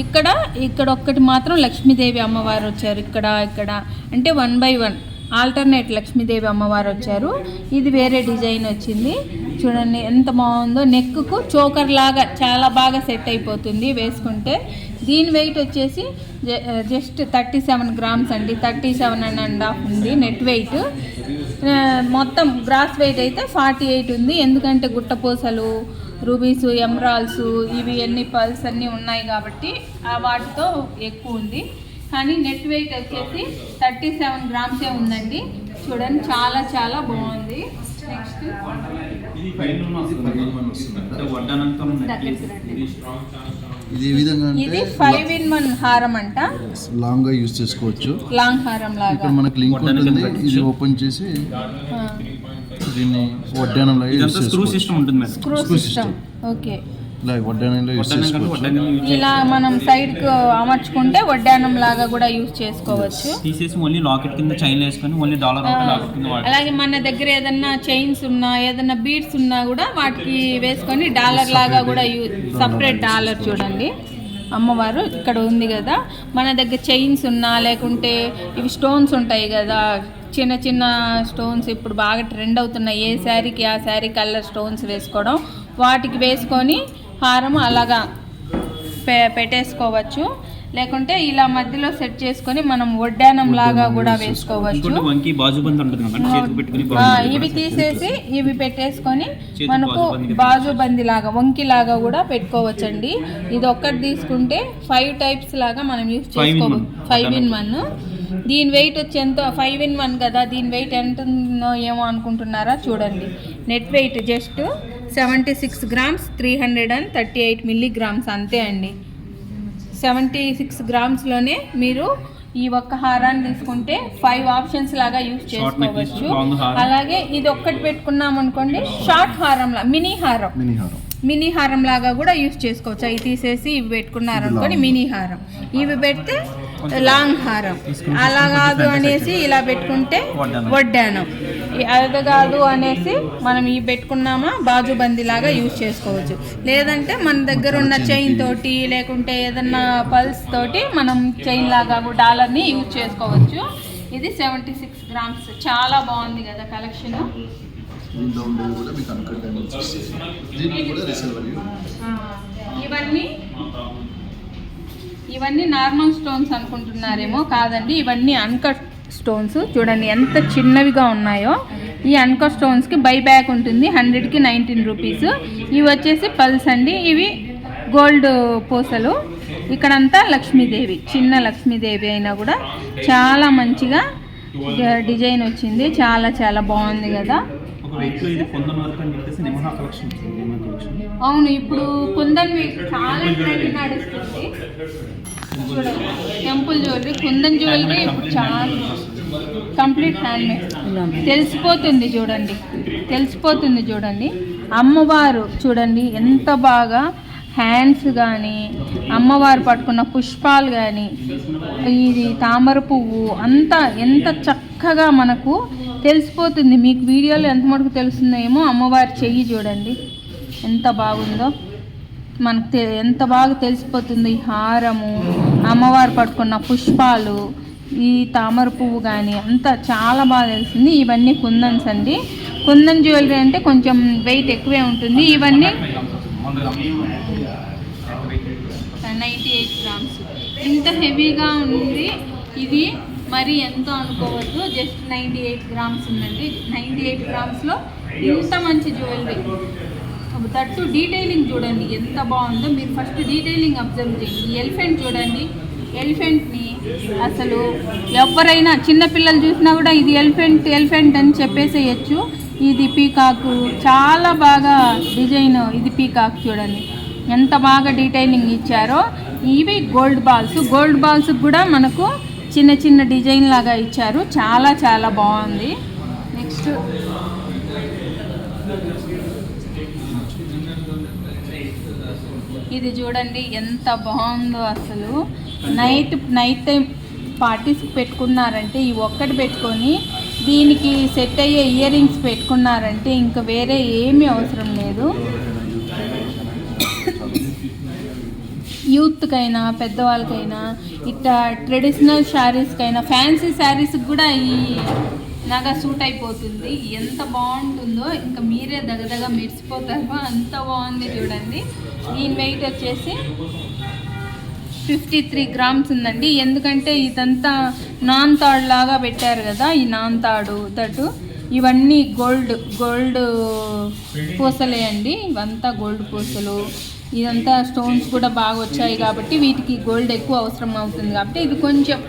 ఇక్కడ ఒక్కటి మాత్రం లక్ష్మీదేవి అమ్మవారు వచ్చారు. ఇక్కడ అంటే 1 by 1 ఆల్టర్నేట్ లక్ష్మీదేవి అమ్మవారు వచ్చారు. ఇది వేరే డిజైన్ వచ్చింది. చూడండి ఎంత బాగుందో. నెక్కు చోకర్ లాగా చాలా బాగా సెట్ అయిపోతుంది వేసుకుంటే. దీని వెయిట్ వచ్చేసి జస్ట్ 37 గ్రామ్స్ అండి. 37.5 ఉంది నెట్ వెయిట్. మొత్తం గ్రాస్ వెయిట్ అయితే 48 ఉంది. ఎందుకంటే గుట్టపూసలు, రూబీసు, ఎమరాల్డ్స్, ఇవి అన్ని పల్స్ అన్నీ ఉన్నాయి కాబట్టి వాటితో ఎక్కువ ఉంది. కానీ నెట్ వెయిట్ వచ్చేసి 37 గ్రామ్సే ఉందండి. చూడండి చాలా చాలా బాగుంది. నెక్స్ట్ ఇది విధంగా ఇది 5 in 1 హారం అంట. లాంగ్ గా యూస్ చేసుకోవచ్చు. లాంగ్ హారం లాగా ఇక్కడ మనకి లింక్ ఉంటుంది. ఇది ఓపెన్ చేసి దీన్ని వడ్డానం లాగా యూస్ చేసుకోవచ్చు. స్క్రూ సిస్టమ్ ఉంటుంది మేడం. Screw system. ఓకే, ఇలా వడ్డానంలో యూస్ చేసుకోవచ్చు. ఇలా మనం సైడ్ కు అమర్చుకుంటే వడ్డానం లాగా కూడా యూస్ చేసుకోవచ్చు. తీసేసి ఓన్లీ లాకెట్ కింద చైన్ వేసుకొని ఓన్లీ డాలర్ లాకెట్ కింద వాడచ్చు. అలాగే మన దగ్గర ఏదన్నా చైన్స్ ఉన్నా, ఏదన్నా బీడ్స్ ఉన్నా కూడా వాటికి వేసుకొని డాలర్ లాగా కూడా సపరేట్ డాలర్. చూడండి అమ్మవారు ఇక్కడ ఉంది కదా. మన దగ్గర చైన్స్ ఉన్నా, లేకుంటే ఇవి స్టోన్స్ ఉంటాయి కదా, చిన్న చిన్న స్టోన్స్ ఇప్పుడు బాగా ట్రెండ్ అవుతున్నాయి. ఏ శారీకి ఆ శారీ కలర్ స్టోన్స్ వేసుకోవడం, వాటికి వేసుకొని హారం అలాగా పెట్టేసుకోవచ్చు. లేకుంటే ఇలా మధ్యలో సెట్ చేసుకొని మనం వడ్డానం లాగా కూడా వేసుకోవచ్చు. ఇవి తీసేసి ఇవి పెట్టేసుకొని మనకు బాజుబంది లాగా, వంకి లాగా కూడా పెట్టుకోవచ్చండి. ఇది ఒక్కటి తీసుకుంటే 5 టైప్స్ లాగా మనం యూజ్ చేసుకోవచ్చు. 5 in 1. దీని వెయిట్ వచ్చి ఎంతో 5 in 1 కదా, దీని వెయిట్ ఎంత ఉందో ఏమో అనుకుంటున్నారా? చూడండి net weight just 76 grams 338 milligrams అంతే అండి. 76 గ్రామ్స్లోనే మీరు ఈ ఒక్క హారాన్ని తీసుకుంటే 5 ఆప్షన్స్ లాగా యూజ్ చేసుకోవచ్చు. అలాగే ఇది ఒక్కటి పెట్టుకున్నాం అనుకోండి, షార్ట్ హారం మినీ హారం లాగా కూడా యూజ్ చేసుకోవచ్చు. అవి తీసేసి ఇవి పెట్టుకున్నారనుకోండి మినీ హారం, ఇవి పెడితే లాంగ్ హారం. అలా కాదు అనేసి ఇలా పెట్టుకుంటే వడ్డానం, అది కాదు అనేసి మనం ఇవి పెట్టుకున్నామా బాజుబందీ లాగా యూజ్ చేసుకోవచ్చు. లేదంటే మన దగ్గర ఉన్న చైన్ తోటి, లేకుంటే ఏదన్నా పల్స్ తోటి మనం చైన్ లాగా డాలర్ని యూజ్ చేసుకోవచ్చు. ఇది 76 గ్రామ్స్. చాలా బాగుంది కదా కలెక్షన్. ఇవన్నీ నార్మల్ స్టోన్స్ అనుకుంటున్నారేమో, కాదండి, ఇవన్నీ అన్కట్ స్టోన్స్. చూడండి ఎంత చిన్నవిగా ఉన్నాయో. ఈ అన్కట్ స్టోన్స్కి బై బ్యాక్ ఉంటుంది. 100కి 19 రూపీస్. ఇవి వచ్చేసి పల్స్ అండి. ఇవి గోల్డ్ పూసలు. ఇక్కడంతా లక్ష్మీదేవి, చిన్న లక్ష్మీదేవి అయినా కూడా చాలా మంచిగా డిజైన్ వచ్చింది. చాలా చాలా బాగుంది కదా. అవును, ఇప్పుడు కుందన్ చాలా ట్రెండ్ నడుస్తుంది. చూడండి టెంపుల్ జ్యువెలరీ, కుందన్ జ్యువెలరీ ఇప్పుడు చాలా కంప్లీట్ హ్యాండ్మేడ్. తెలిసిపోతుంది చూడండి. అమ్మవారు చూడండి ఎంత బాగా హ్యాండ్స్ కానీ, అమ్మవారు పట్టుకున్న పుష్పాలు కానీ, ఇది తామర పువ్వు అంతా ఎంత చక్కగా మనకు తెలిసిపోతుంది. మీకు వీడియోలో ఎంత మటుకు తెలుస్తుందేమో, అమ్మవారి చెయ్యి చూడండి ఎంత బాగుందో. మనకు ఎంత బాగా తెలిసిపోతుంది. ఈ హారము, అమ్మవారు పట్టుకున్న పుష్పాలు, ఈ తామర పువ్వు కానీ అంతా చాలా బాగా తెలిసింది. ఇవన్నీ కుందన్స్ అండి. కుందన్ జ్యువెలరీ అంటే కొంచెం వెయిట్ ఎక్కువే ఉంటుంది. ఇవన్నీ 98 గ్రామ్స్. ఇంత హెవీగా ఉంది. ఇది మరి ఎంతో అనుకోవద్దు, జస్ట్ 98 గ్రామ్స్ ఉందండి. 98 గ్రామ్స్లో ఇంత మంచి జ్యువెలరీ. దట్టు డీటెయిలింగ్ చూడండి ఎంత బాగుందో. మీరు ఫస్ట్ డీటెయిలింగ్ అబ్జర్వ్ చేయండి. ఈ ఎలిఫెంట్ చూడండి, ఎలిఫెంట్ని అసలు ఎవరైనా చిన్నపిల్లలు చూసినా కూడా ఇది ఎలిఫెంట్ అని చెప్పేసేయచ్చు. ఇది పీకాకు, చాలా బాగా డిజైన్. ఇది పీకాక్ చూడండి ఎంత బాగా డీటెయిలింగ్ ఇచ్చారో. ఇవి గోల్డ్ బాల్స్ కూడా మనకు చిన్న చిన్న డిజైన్ లాగా ఇచ్చారు. చాలా చాలా బాగుంది. నెక్స్ట్ ఇది చూడండి ఎంత బాగుందో అసలు. నైట్ టైం పార్టీస్ పెట్టుకున్నారంటే ఈ ఒక్కటి పెట్టుకొని దీనికి సెట్ అయ్యే ఇయర్ రింగ్స్ పెట్టుకున్నారంటే ఇంకా వేరే ఏమీ అవసరం లేదు. యూత్కైనా పెద్దవాళ్ళకైనా ఇట్లా ట్రెడిషనల్ శారీస్కైనా ఫ్యాన్సీ శారీస్కి కూడా ఈ నగ సూట్ అయిపోతుంది. ఎంత బాగుంటుందో ఇంకా మీరే దగదగ మెరిసిపోతారు, అంత బాగుంది చూడండి. దీని వెయిట్ వచ్చేసి 53 గ్రామ్స్ ఉందండి. ఎందుకంటే ఇదంతా నాన్ తాడు లాగా పెట్టారు కదా, ఈ నాన్ తాడు తట్టు ఇవన్నీ గోల్డ్ పూసలే అండి. ఇవంతా గోల్డ్ పూసలు, ఇదంతా స్టోన్స్ కూడా బాగా వచ్చాయి కాబట్టి వీటికి గోల్డ్ ఎక్కువ అవసరం అవుతుంది కాబట్టి ఇది కొంచెం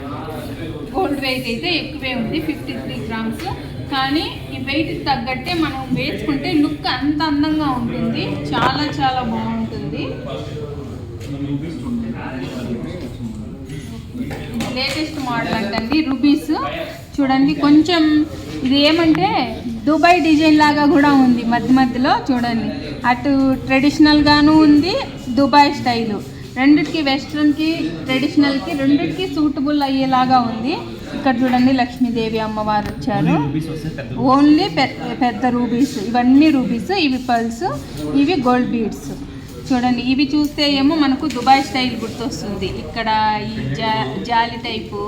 గోల్డ్ వెయిట్ అయితే ఎక్కువే ఉంది, 53 గ్రామ్స్. కానీ ఈ వెయిట్కి తగ్గట్టే మనం వేసుకుంటే లుక్ అంత అందంగా ఉంటుంది, చాలా చాలా బాగుంటుంది. లేటెస్ట్ మోడల్ అంటండి రూబీస్. చూడండి కొంచెం ఇది ఏమంటే దుబాయ్ డిజైన్ లాగా కూడా ఉంది మధ్య మధ్యలో. చూడండి అటు ట్రెడిషనల్గాను ఉంది, దుబాయ్ స్టైలు. రెండిటికి వెస్ట్రన్కి ట్రెడిషనల్కి రెండిటికి సూటబుల్ అయ్యేలాగా ఉంది. ఇక్కడ చూడండి లక్ష్మీదేవి అమ్మవారు వచ్చారు. ఓన్లీ పెద్ద రూబీస్, ఇవన్నీ రూబీస్, ఇవి పర్ల్స్, ఇవి గోల్డ్ బీడ్స్. చూడండి ఇవి చూస్తే ఏమో మనకు దుబాయ్ స్టైల్ గుర్తొస్తుంది. ఇక్కడ ఈ జాలి టైపు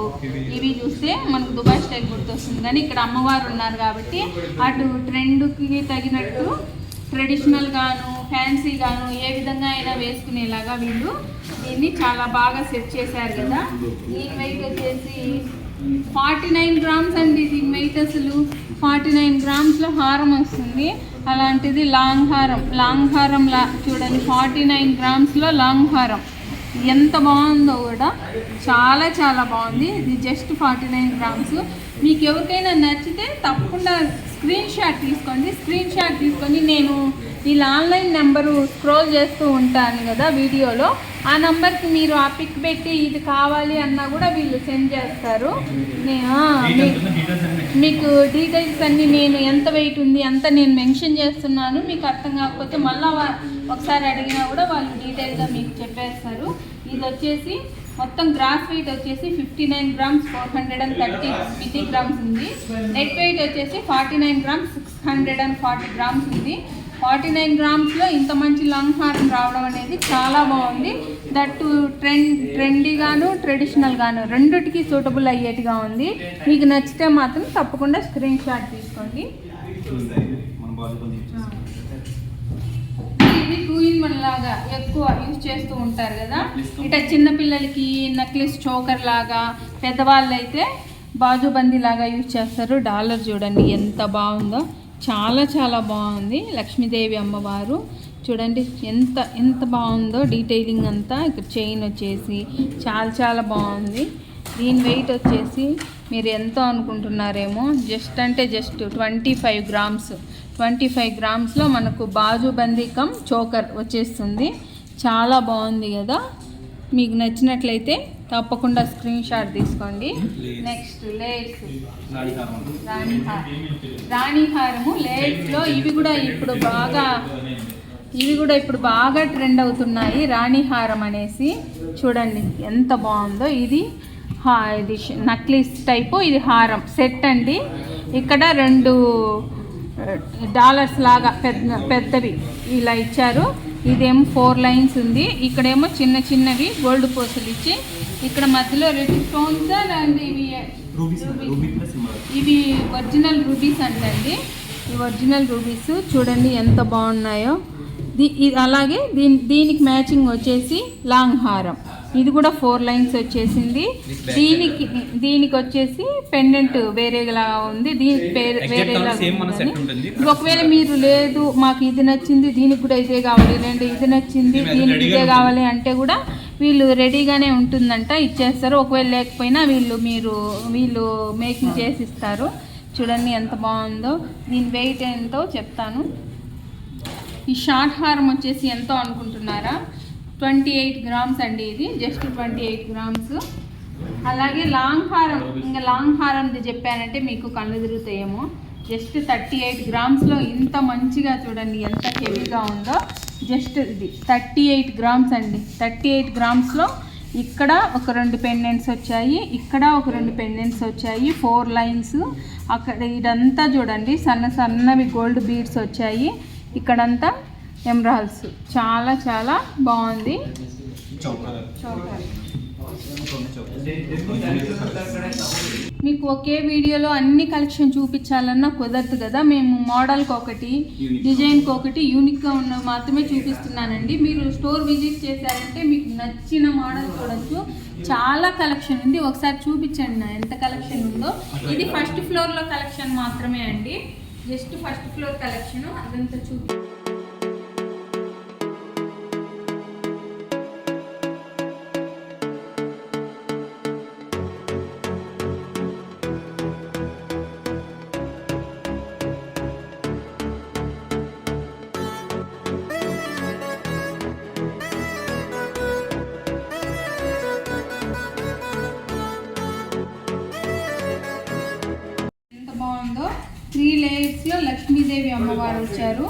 ఇవి చూస్తే మనకు దుబాయ్ స్టైల్ గుర్తొస్తుంది. కానీ ఇక్కడ అమ్మవారు ఉన్నారు కాబట్టి అటు ట్రెండ్కి తగినట్టు ట్రెడిషనల్గాను ఫ్యాన్సీగాను ఏ విధంగా అయినా వేసుకునేలాగా వీళ్ళు దీన్ని చాలా బాగా సెట్ చేశారు కదా. దీని వెయిట్ వచ్చేసి 49 గ్రామ్స్ అండి. దీని వెయిట్ అసలు 49 గ్రామ్స్లో హారం వస్తుంది. అలాంటిది లాంగ్ హారంలా చూడండి 49 గ్రామ్స్లో లాంగ్ హారం. ఎంత బాగుందో కూడా, చాలా చాలా బాగుంది. ఇది జస్ట్ 49 గ్రామ్స్. మీకు ఎవరికైనా నచ్చితే తప్పకుండా స్క్రీన్ షాట్ తీసుకొని నేను వీళ్ళ ఆన్లైన్ నెంబరు స్క్రోల్ చేస్తూ ఉంటాను కదా వీడియోలో, ఆ నెంబర్కి మీరు ఆ పిక్ పెట్టి ఇది కావాలి అన్నా కూడా వీళ్ళు సెండ్ చేస్తారు. మీకు డీటెయిల్స్ అన్నీ నేను ఎంత వెయిట్ ఉంది అంత నేను మెన్షన్ చేస్తున్నాను. మీకు అర్థం కాకపోతే మళ్ళీ ఒకసారి అడిగినా కూడా వాళ్ళు డీటెయిల్గా మీకు చెప్పేస్తారు. ఇది వచ్చేసి మొత్తం గ్రాస్ వెయిట్ వచ్చేసి 59 గ్రామ్స్ 430 మిల్లీగ్రామ్స్ ఉంది. నెట్ వెయిట్ వచ్చేసి 49 గ్రామ్స్ 640 గ్రామ్స్ ఉంది. 49 గ్రామ్స్లో ఇంత మంచి లాంగ్ హారం రావడం అనేది చాలా బాగుంది. దట్టు ట్రెండీగాను ట్రెడిషనల్గాను రెండిటికి సూటబుల్ అయ్యేట్టుగా ఉంది. మీకు నచ్చితే మాత్రం తప్పకుండా స్క్రీన్ షాట్ తీసుకోండి. ఇది 2-in-1 లాగా ఎక్కువ యూజ్ చేస్తూ ఉంటారు కదా. ఇట్లా చిన్నపిల్లలకి నెక్లెస్ చోకర్ లాగా, పెద్దవాళ్ళు అయితే బాజుబందీ లాగా యూజ్ చేస్తారు. డాలర్ చూడండి ఎంత బాగుందో, చాలా చాలా బాగుంది. లక్ష్మీదేవి అమ్మవారు చూడండి ఎంత బాగుందో, డీటెయిలింగ్ అంతా. ఇక్కడ చైన్ వచ్చేసి చాలా చాలా బాగుంది. దీని వెయిట్ వచ్చేసి మీరు ఎంతో అనుకుంటున్నారేమో, జస్ట్ 25 గ్రామ్స్. 25 గ్రామ్స్లో మనకు బాజుబందీ కమ్ చోకర్ వచ్చేస్తుంది. చాలా బాగుంది కదా. మీకు నచ్చినట్లయితే తప్పకుండా స్క్రీన్ షాట్ తీసుకోండి. నెక్స్ట్ లేట్స్, రాణిహారము లేట్స్లో ఇవి కూడా ఇప్పుడు బాగా ట్రెండ్ అవుతున్నాయి. రాణిహారం అనేసి చూడండి ఎంత బాగుందో. ఇది నక్లీస్ టైపు, ఇది హారం సెట్ అండి. ఇక్కడ 2 డాలర్స్ లాగా పెద్దవి ఇలా ఇచ్చారు. ఇదేమో 4 లైన్స్ ఉంది. ఇక్కడేమో చిన్నవి గోల్డ్ పూసలు ఇచ్చి ఇక్కడ మధ్యలో 2 స్టోన్స్ అండ్ ఇవి ఒరిజినల్ రూబీస్ అంటండి. ఈ ఒరిజినల్ రూబీస్ చూడండి ఎంత బాగున్నాయో. అలాగే దీనికి మ్యాచింగ్ వచ్చేసి లాంగ్ హారం. ఇది కూడా 4 లైన్స్ వచ్చేసింది. దీనికి వచ్చేసి పెండెంట్ వేరేలా ఉంది, దీనికి వేరేలా ఉంది. ఒకవేళ మీరు లేదు మాకు ఇది నచ్చింది దీనికి కూడా ఇదే కావాలి, లేదంటే ఇది నచ్చింది దీనికి ఇదే కావాలి అంటే కూడా వీళ్ళు రెడీగానే ఉంటుందంట, ఇచ్చేస్తారు. ఒకవేళ లేకపోయినా వీళ్ళు మేకింగ్ చేసి ఇస్తారు. చూడండి ఎంత బాగుందో. దీని వెయిట్ ఎంతో చెప్తాను. ఈ షార్ట్ హారం వచ్చేసి ఎంతో అనుకుంటున్నారా? 28 గ్రామ్స్ అండి. ఇది జస్ట్ 28 గ్రామ్స్. అలాగే లాంగ్ హారంది చెప్పానంటే మీకు కళ్ళు తిరుగుతాయేమో. జస్ట్ 38 గ్రామ్స్లో ఇంత మంచిగా చూడండి ఎంత హెవీగా ఉందో. జస్ట్ ఇది 38 గ్రామ్స్ అండి. 38 గ్రామ్స్లో ఇక్కడ ఒక 2 పెండెంట్స్ వచ్చాయి, ఇక్కడ ఒక 2 పెండెంట్స్ వచ్చాయి, 4 లైన్స్. అక్కడ ఇదంతా చూడండి సన్నవి గోల్డ్ బీడ్స్ వచ్చాయి. ఇక్కడంతా ఎమరాల్డ్స్. చాలా చాలా బాగుంది. మీకు ఒకే వీడియోలో అన్ని కలెక్షన్ చూపించాలన్నా కుదరదు కదా. మేము మోడల్కి ఒకటి, డిజైన్కి ఒకటి, యూనిక్గా ఉన్నవి మాత్రమే చూపిస్తున్నానండి. మీరు స్టోర్ విజిట్ చేశారంటే మీకు నచ్చిన మోడల్ చూడొచ్చు. చాలా కలెక్షన్ ఉంది. ఒకసారి చూపించండి నా ఎంత కలెక్షన్ ఉందో. ఇది ఫస్ట్ ఫ్లోర్లో కలెక్షన్ మాత్రమే అండి. జస్ట్ ఫస్ట్ ఫ్లోర్ కలెక్షన్ అదంతా చూపి. బాగుందో 3 లేయర్స్లో లక్ష్మీదేవి అమ్మవారు వచ్చారు.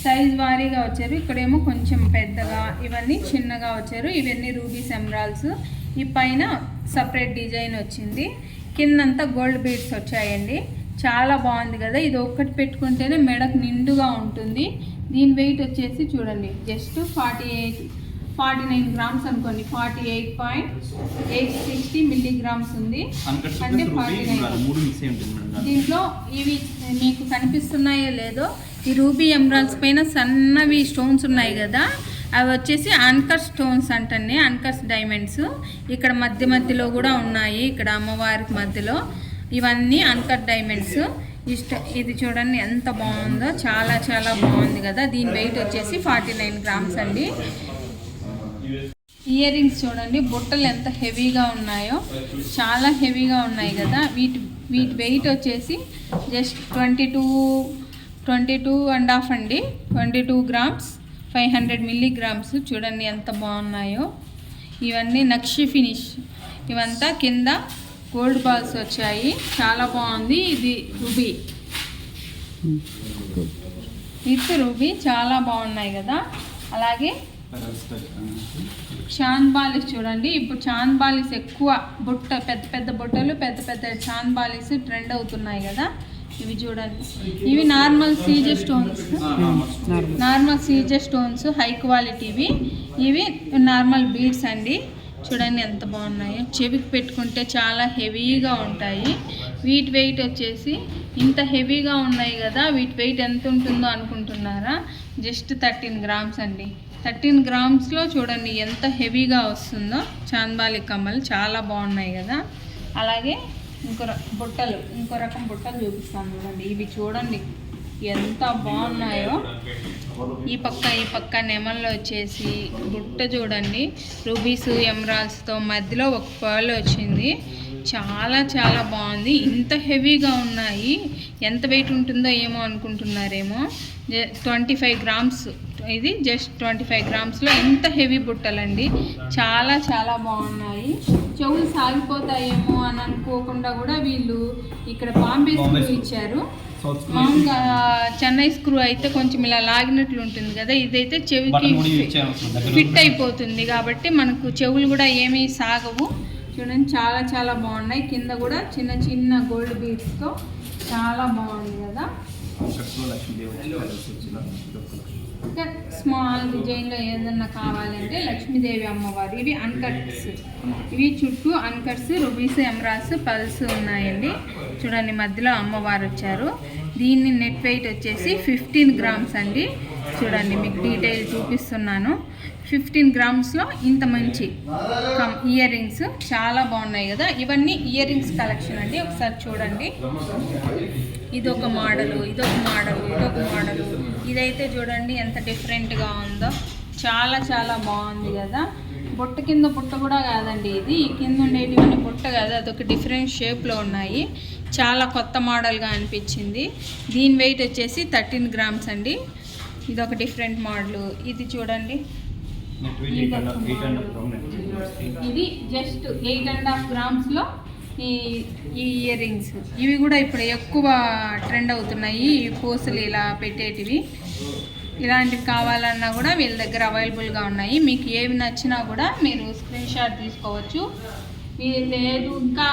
సైజ్ వారీగా వచ్చారు. ఇక్కడేమో కొంచెం పెద్దగా, ఇవన్నీ చిన్నగా వచ్చారు. ఇవన్నీ రూబీస్ ఎమరాల్డ్స్. ఈ పైన సపరేట్ డిజైన్ వచ్చింది. కిందంతా గోల్డ్ బీడ్స్ వచ్చాయండి. చాలా బాగుంది కదా. ఇది ఒక్కటి పెట్టుకుంటేనే మెడకు నిండుగా ఉంటుంది. దీని వెయిట్ వచ్చేసి చూడండి జస్ట్ 49 గ్రామ్స్ అనుకోండి. 48.860 మిల్లీగ్రామ్స్ ఉంది. అంటే 49. దీంట్లో ఇవి మీకు కనిపిస్తున్నాయో లేదో, ఈ రూబీ ఎమరాల్డ్స్ పైన సన్నవి స్టోన్స్ ఉన్నాయి కదా, అవి వచ్చేసి అన్కట్ స్టోన్స్ అంటండి. అన్కట్ డైమండ్స్ ఇక్కడ మధ్యలో కూడా ఉన్నాయి. ఇక్కడ అమ్మవారికి మధ్యలో ఇవన్నీ అన్కట్ డైమండ్స్. ఇది చూడండి ఎంత బాగుందో. చాలా చాలా బాగుంది కదా. దీని వెయిట్ వచ్చేసి 49 గ్రామ్స్ అండి. ఇయర్ రింగ్స్ చూడండి, బుట్టలు ఎంత హెవీగా ఉన్నాయో. చాలా హెవీగా ఉన్నాయి కదా. వీటి వెయిట్ వచ్చేసి జస్ట్ 22.5 అండి. 22 గ్రామ్స్ 500 మిల్లీగ్రామ్స్. చూడండి ఎంత బాగున్నాయో. ఇవన్నీ నక్షి ఫినిష్. ఇవంతా కింద గోల్డ్ బాల్స్ వచ్చాయి. చాలా బాగుంది. ఇది రూబీ విత్ రూబీ. చాలా బాగున్నాయి కదా. అలాగే చాంద్ బాలిస్ చూడండి. ఇప్పుడు చాంద్ బాలిస్ ఎక్కువ పెద్ద పెద్ద బుట్టలు, పెద్ద పెద్ద చాంద్ బాలిస్ ట్రెండ్ అవుతున్నాయి కదా. ఇవి చూడండి. ఇవి నార్మల్ సీజర్ స్టోన్స్ హై క్వాలిటీవి. ఇవి నార్మల్ బీడ్స్ అండి. చూడండి ఎంత బాగున్నాయో. చెవికి పెట్టుకుంటే చాలా హెవీగా ఉంటాయి. వీటి వెయిట్ వచ్చేసి ఇంత హెవీగా ఉన్నాయి కదా. వీటి వెయిట్ ఎంత ఉంటుందో అనుకుంటున్నారా? జస్ట్ 13 గ్రామ్స్ అండి. 13 గ్రామ్స్లో చూడండి ఎంత హెవీగా వస్తుందో. చాంద్బాలి కమ్మలు చాలా బాగున్నాయి కదా. అలాగే ఇంకో రకం బుట్టలు చూపిస్తాను చూడండి. ఇవి చూడండి ఎంత బాగున్నాయో. ఈ పక్క నెమల్లో వచ్చేసి బుట్ట చూడండి. రూబీస్ ఎమరాల్డ్స్తో మధ్యలో ఒక పర్ల్ వచ్చింది. చాలా చాలా బాగుంది. ఇంత హెవీగా ఉన్నాయి. ఎంత వెయిట్ ఉంటుందో ఏమో అనుకుంటున్నారేమో. 25 గ్రామ్స్. ఇది జస్ట్ 25 గ్రామ్స్లో ఇంత హెవీ బుట్టలండి. చాలా చాలా బాగున్నాయి. చెవులు సాగిపోతాయేమో అని అనుకోకుండా కూడా వీళ్ళు ఇక్కడ బాంబే స్క్రూ ఇచ్చారు. మామూలుగా చెన్నై స్క్రూ అయితే కొంచెం ఇలా లాగినట్లు ఉంటుంది కదా. ఇదైతే చెవికి ఫిట్ అయిపోతుంది కాబట్టి మనకు చెవులు కూడా ఏమీ సాగవు. చూడండి చాలా చాలా బాగున్నాయి. కింద కూడా చిన్న చిన్న గోల్డ్ బీడ్స్తో చాలా బాగుంది కదా. ఇంకా స్మాల్ డిజైన్లో ఏదన్నా కావాలంటే లక్ష్మీదేవి అమ్మవారు. ఇవి అన్కట్స్. ఇవి చుట్టూ అన్కట్స్, రూబీస్, ఎమరాల్డ్స్, పల్స్ ఉన్నాయండి. చూడండి మధ్యలో అమ్మవారు వచ్చారు. దీన్ని నెట్ వెయిట్ వచ్చేసి 15 గ్రామ్స్ అండి. చూడండి మీకు డీటెయిల్ చూపిస్తున్నాను. 15 గ్రామ్స్లో ఇంత మంచి ఇయర్ రింగ్స్ చాలా బాగున్నాయి కదా. ఇవన్నీ ఇయర్ రింగ్స్ కలెక్షన్ అండి. ఒకసారి చూడండి. ఇదొక మోడలు, ఇదొక మోడలు, ఇదొక మోడలు. ఇదైతే చూడండి ఎంత డిఫరెంట్గా ఉందో. చాలా చాలా బాగుంది కదా. బుట్ట కింద బుట్ట కూడా కాదండి ఇది. ఈ కింద ఉండేటివన్నీ బుట్ట కాదు, అదొక డిఫరెంట్ షేప్లో ఉన్నాయి. చాలా కొత్త మోడల్గా అనిపించింది. దీని వెయిట్ వచ్చేసి 13 గ్రామ్స్ అండి. ఇదొక డిఫరెంట్ మోడల్. ఇది చూడండి. ఇది జస్ట్ 8.5 గ్రామ్స్లో ఈ ఇయర్ రింగ్స్. ఇవి కూడా ఇప్పుడు ఎక్కువ ట్రెండ్ అవుతున్నాయి. ఈ పూసలు ఇలా పెట్టేటివి. ఇలాంటివి కావాలన్నా కూడా వీళ్ళ దగ్గర అవైలబుల్గా ఉన్నాయి. మీకు ఏవి నచ్చినా కూడా మీరు స్క్రీన్ షాట్ తీసుకోవచ్చు. మీరు లేదు ఇంకా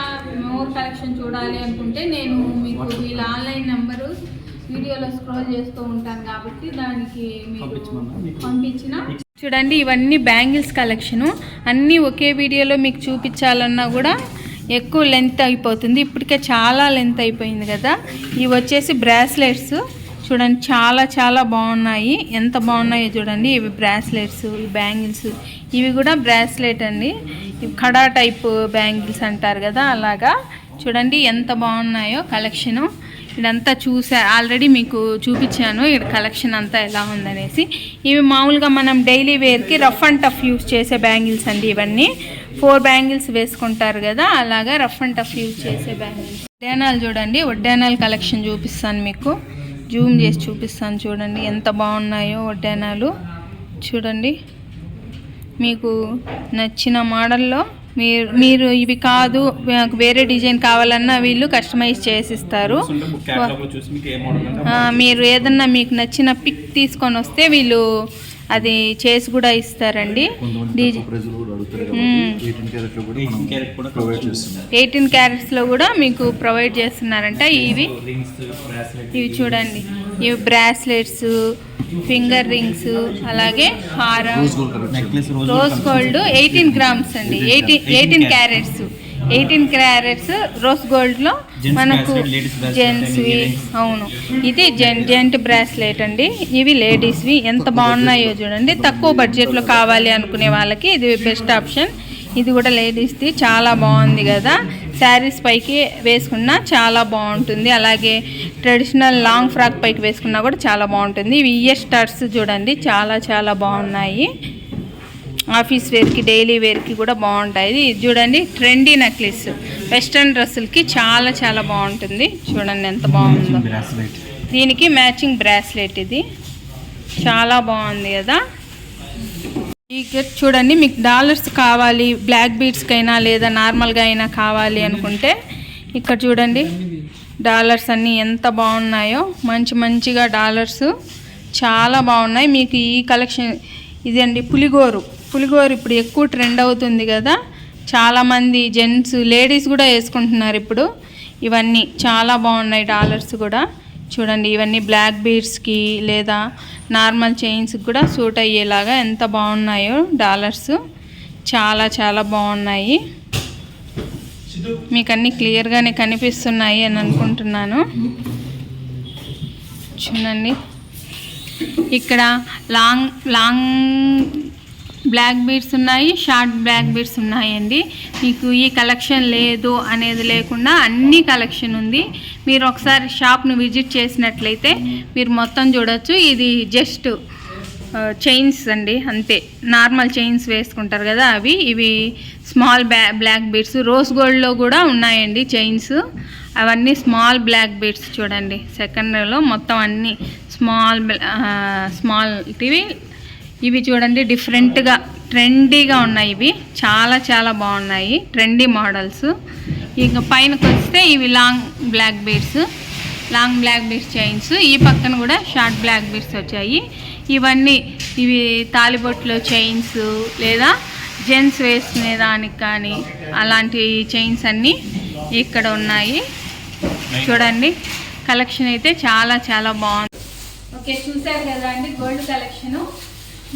మోర్ కలెక్షన్ చూడాలి అనుకుంటే నేను మీకు వీళ్ళ ఆన్లైన్ నెంబరు వీడియోలో స్క్రోల్ చేస్తూ ఉంటాను కాబట్టి దానికి మీరు పంపించిన. చూడండి ఇవన్నీ బ్యాంగిల్స్ కలెక్షను. అన్నీ ఒకే వీడియోలో మీకు చూపించాలన్నా కూడా ఎక్కువ లెంత్ అయిపోతుంది. ఇప్పటికే చాలా లెంత్ అయిపోయింది కదా. ఇవి వచ్చేసి బ్రాస్లెట్స్ చూడండి, చాలా చాలా బాగున్నాయి. ఎంత బాగున్నాయో చూడండి. ఇవి బ్రాస్లెట్స్, ఇవి బ్యాంగిల్స్, ఇవి కూడా బ్రాస్లెట్ అండి. ఇవి కడా టైప్ బ్యాంగిల్స్ అంటారు కదా, అలాగా చూడండి ఎంత బాగున్నాయో కలెక్షను. ఇదంతా ఆల్రెడీ మీకు చూపించాను ఇక్కడ కలెక్షన్ అంతా ఎలా ఉందనేసి. ఇవి మామూలుగా మనం డైలీ వేర్కి రఫ్ అండ్ టఫ్ యూస్ చేసే బ్యాంగిల్స్ అండి. ఇవన్నీ 4 బ్యాంగిల్స్ వేసుకుంటారు కదా, అలాగా రఫ్ అండ్ టఫ్ యూస్ చేసే బ్యాంగిల్స్. వడ్డానాలు చూడండి, వడ్డానాలు కలెక్షన్ చూపిస్తాను మీకు, జూమ్ చేసి చూపిస్తాను. చూడండి ఎంత బాగున్నాయో వడ్డానాలు. చూడండి మీకు నచ్చిన మోడల్లో మీరు ఇవి కాదు వేరే డిజైన్ కావాలన్నా వీళ్ళు కస్టమైజ్ చేసిస్తారు. మీరు ఏదన్నా మీకు నచ్చిన పిక్ తీసుకొని వస్తే వీళ్ళు అది చేసి కూడా ఇస్తారండి. 18 క్యారెట్స్లో కూడా మీకు ప్రొవైడ్ చేస్తున్నారంట. ఇవి చూడండి, ఇవి బ్రాస్లెట్స్, ఫింగర్ రింగ్స్, అలాగే హారం, రోజ్ గోల్డ్ 18 గ్రామ్స్ అండి. 18 క్యారెట్స్ 18 క్యారెట్స్ రోజ్ గోల్డ్లో మనకు జెంట్స్వి. అవును, ఇది జెంట్ బ్రాస్లెట్ అండి. ఇవి లేడీస్వి. ఎంత బాగున్నాయో చూడండి. తక్కువ బడ్జెట్లో కావాలి అనుకునే వాళ్ళకి ఇది బెస్ట్ ఆప్షన్. ఇది కూడా లేడీస్ది, చాలా బాగుంది కదా. శారీస్ పైకి వేసుకున్నా చాలా బాగుంటుంది. అలాగే ట్రెడిషనల్ లాంగ్ ఫ్రాక్ పైకి వేసుకున్నా కూడా చాలా బాగుంటుంది. ఇవి ఇయర్ స్టార్స్ చూడండి, చాలా చాలా బాగున్నాయి. ఆఫీస్ వేర్కి, డైలీ వేర్కి కూడా బాగుంటాయి. ఇది చూడండి ట్రెండీ నెక్లెస్, వెస్ట్రన్ డ్రెస్సులకి చాలా చాలా బాగుంటుంది. చూడండి ఎంత బాగుందో. దీనికి మ్యాచింగ్ బ్రాస్లెట్, ఇది చాలా బాగుంది కదా. ఈ గెట్ చూడండి, మీకు డాలర్స్ కావాలి, బ్లాక్ బీడ్స్కి అయినా లేదా నార్మల్గా అయినా కావాలి అనుకుంటే ఇక్కడ చూడండి డాలర్స్ అన్నీ ఎంత బాగున్నాయో. మంచిగా డాలర్స్ చాలా బాగున్నాయి. మీకు ఈ కలెక్షన్ ఇది అండి. పులిగోరు ఇప్పుడు ఎక్కువ ట్రెండ్ అవుతుంది కదా. చాలామంది జెంట్స్, లేడీస్ కూడా వేసుకుంటున్నారు ఇప్పుడు. ఇవన్నీ చాలా బాగున్నాయి డాలర్స్ కూడా. చూడండి ఇవన్నీ బ్లాక్ బీడ్స్కి లేదా నార్మల్ చైన్స్కి కూడా సూట్ అయ్యేలాగా ఎంత బాగున్నాయో డాలర్స్. చాలా చాలా బాగున్నాయి. మీకు అన్నీ క్లియర్గానే కనిపిస్తున్నాయి అని అనుకుంటున్నాను. చూడండి ఇక్కడ లాంగ్ బ్లాక్ బీడ్స్ ఉన్నాయి, షార్ట్ బ్లాక్ బీడ్స్ ఉన్నాయండి. మీకు ఈ కలెక్షన్ లేదు అనేది లేకుండా అన్ని కలెక్షన్ ఉంది. మీరు ఒకసారి షాప్ను విజిట్ చేసినట్లయితే మీరు మొత్తం చూడొచ్చు. ఇది జస్ట్ చైన్స్ అండి, అంతే. నార్మల్ చైన్స్ వేసుకుంటారు కదా అవి. ఇవి స్మాల్ బ్లాక్ బీడ్స్, రోజ్ గోల్డ్లో కూడా ఉన్నాయండి చైన్స్. అవన్నీ స్మాల్ బ్లాక్ బీడ్స్. చూడండి సెకండరీలో మొత్తం అన్నీ స్మాల్ ఇవి చూడండి డిఫరెంట్గా ట్రెండీగా ఉన్నాయి. ఇవి చాలా చాలా బాగున్నాయి, ట్రెండీ మోడల్స్. ఇక పైనకి వస్తే ఇవి లాంగ్ బ్లాక్ బీడ్స్ చైన్స్. ఈ పక్కన కూడా షార్ట్ బ్లాక్ బీడ్స్ వచ్చాయి. ఇవి తాలిబొట్లో చైన్స్ లేదా జెంట్స్ వేసుకునే దానికి కానీ అలాంటి చైన్స్ అన్నీ ఇక్కడ ఉన్నాయి. చూడండి కలెక్షన్ అయితే చాలా చాలా బాగుంది. ఓకే, చూసారు కదా అండి గోల్డ్ కలెక్షను.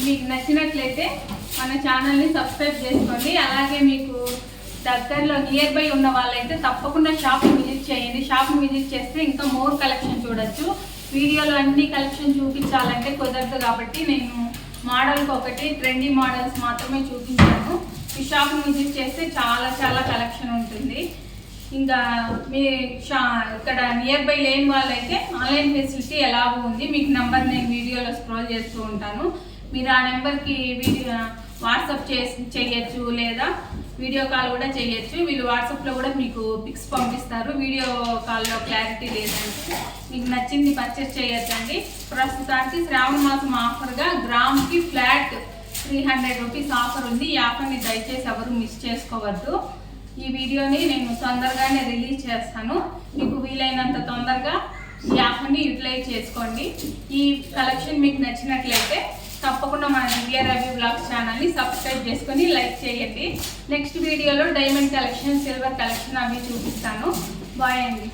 మీకు నచ్చినట్లయితే మన ఛానల్ని సబ్స్క్రైబ్ చేసుకోండి. అలాగే మీకు దగ్గరలో నియర్ బై ఉన్న వాళ్ళైతే తప్పకుండా షాప్ని విజిట్ చేయండి. షాప్ని విజిట్ చేస్తే ఇంకా మోర్ కలెక్షన్ చూడొచ్చు. వీడియోలో అన్ని కలెక్షన్ చూపించాలంటే కుదరదు కాబట్టి నేను మోడల్కి ఒకటి ట్రెండీ మోడల్స్ మాత్రమే చూపించాను. ఈ షాప్ని విజిట్ చేస్తే చాలా చాలా కలెక్షన్ ఉంటుంది. ఇంకా మీ ఇక్కడ నియర్ బై లేని వాళ్ళైతే ఆన్లైన్ ఫెసిలిటీ ఎలాగో ఉంది. మీకు నెంబర్ నేను వీడియోలో స్క్రోల్ చేస్తూ ఉంటాను. మీరు ఆ నెంబర్కి వాట్సాప్ చేయొచ్చు లేదా వీడియో కాల్ కూడా చేయొచ్చు. వీళ్ళు వాట్సాప్లో కూడా మీకు పిక్స్ పంపిస్తారు. వీడియో కాల్లో క్లారిటీ లేదంటే మీకు నచ్చింది పర్చేస్ చేయొచ్చండి. ప్రస్తుతానికి శ్రావణ మాసం ఆఫర్గా గ్రామ్కి ఫ్లాట్ 300 రూపీస్ ఆఫర్ ఉంది. ఈ ఆఫర్ని దయచేసి ఎవరు మిస్ చేసుకోవద్దు. ఈ వీడియోని నేను తొందరగానే రిలీజ్ చేస్తాను. మీకు వీలైనంత తొందరగా ఈ ఆఫర్ని యూటిలైజ్ చేసుకోండి. ఈ కలెక్షన్ మీకు నచ్చినట్లయితే తప్పకుండా మన దివ్య రవి బ్లాగ్స్ ఛానల్ని సబ్స్క్రైబ్ చేసుకొని లైక్ చేయండి. నెక్స్ట్ వీడియోలో డైమండ్ కలెక్షన్, సిల్వర్ కలెక్షన్ అవి చూపిస్తాను. బాయ్ అండి.